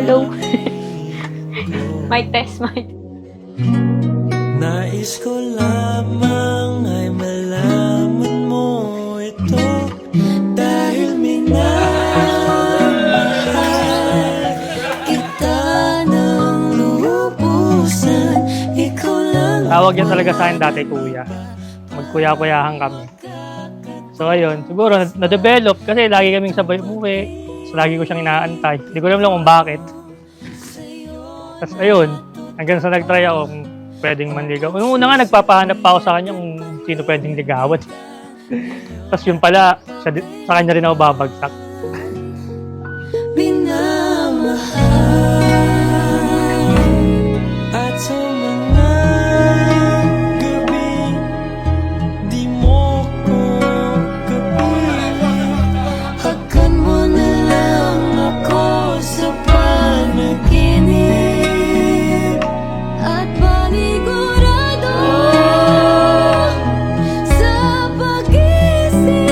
Hello. Mic test, mic. Nais ko lamang ay malaman mo ito dahil minamahal kita ng lubusan. Ikaw lang. Tawag yan talaga sa akin dati, kuya. Magkuya-kuyahan kami. So ayun, siguro na-develop kasi lagi kaming sabay umuwi. So lagi ko siyang inaantay. Hindi ko alam kung bakit. Tapos ayun, hanggang sa nag-try ako kung pwedeng manligaw. Noong una nga, nagpapahanap pa ako sa kanya kung sino pwedeng ligawan. Tapos yun pala, sa kanya rin ako babagsak. At sa mga gabi, di mo ko kapiling. Hagan mo na lang ako sa panaginip. At panigurado sa pag-isip.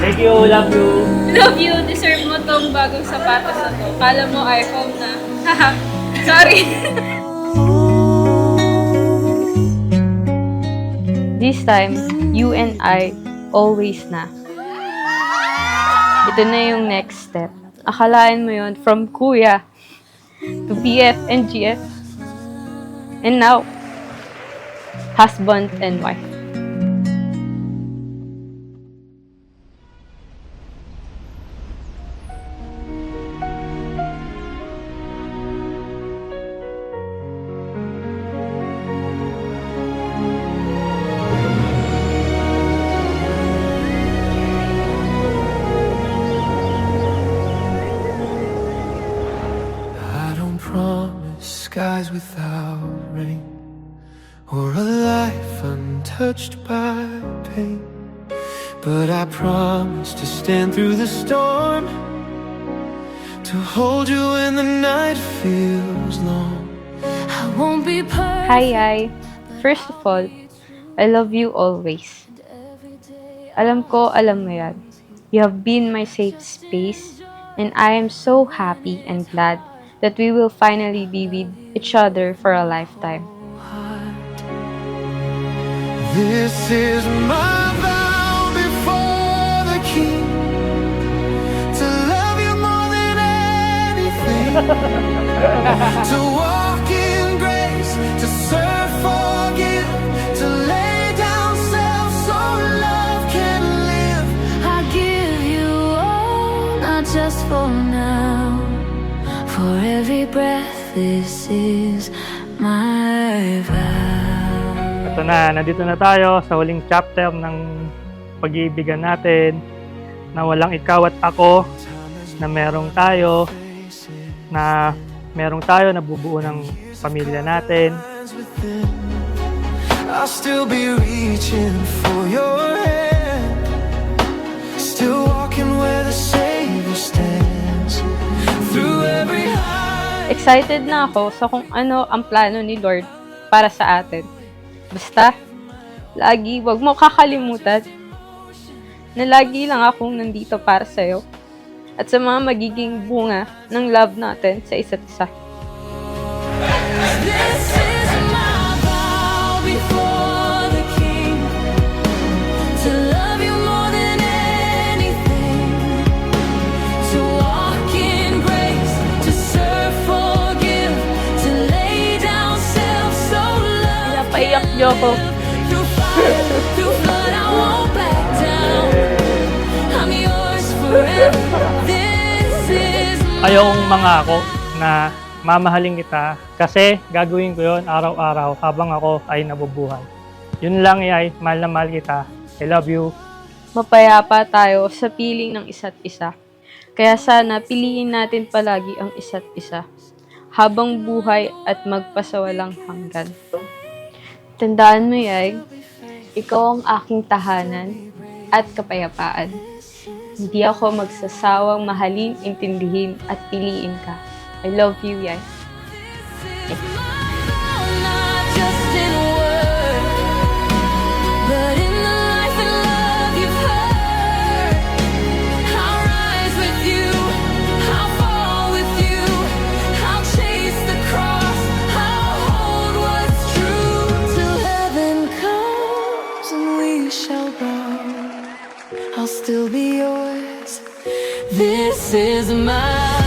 Thank you, love you. Love you. Deserve mo tong bagong sapatos na to. Kala mo iPhone na. Haha. Sorry. This time, you and I always na. Ito na yung next step. Akalain mo yun from kuya to BF and GF. And now, husband and wife. I don't promise skies without rain or a life untouched by pain, but I promise to stand through the storm, to hold you when the night feels long. I won't be perfect. Hi. First of all, I love you always. Alam ko, alam mo yan. You have been my safe space, and I am so happy and glad that we will finally be with each other for a lifetime. This is my vow before the King, to love you more than anything, to walk in grace, to serve, forgive, to lay down self so love can live. I give you all, not just for now, for every breath. This is my vow. Ito na, nandito na tayo sa huling chapter ng pag-iibigan natin, na walang ikaw at ako, na merong tayo na bubuo ng pamilya natin. I'll still be reaching for your hand, still walking where the Savior stands, through every high. Excited na ako sa kung ano ang plano ni Lord para sa atin. Basta, lagi wag mo kakalimutan na lagi lang akong nandito para sa'yo at sa mga magiging bunga ng love natin sa isa't isa. This is my vow before the King, to love you more than anything, to walk in grace, to serve, forgive, to lay down self so love. Napaiyak niyo ako. Through fire, through flood, I won't back down. I'm yours. Ayokong mangako na mamahalin kita kasi gagawin ko yon araw-araw habang ako ay nabubuhay. Yun lang, Yay. Mahal na mahal kita. I love you. Mapayapa tayo sa piling ng isa't isa. Kaya sana piliin natin palagi ang isa't isa habang buhay at magpasawalang hanggan. Tandaan mo, Yay, ikaw ang aking tahanan at kapayapaan. Hindi ako magsasawang mahalin, intindihin at piliin ka. I love you, Yay. I'll still be yours. This is my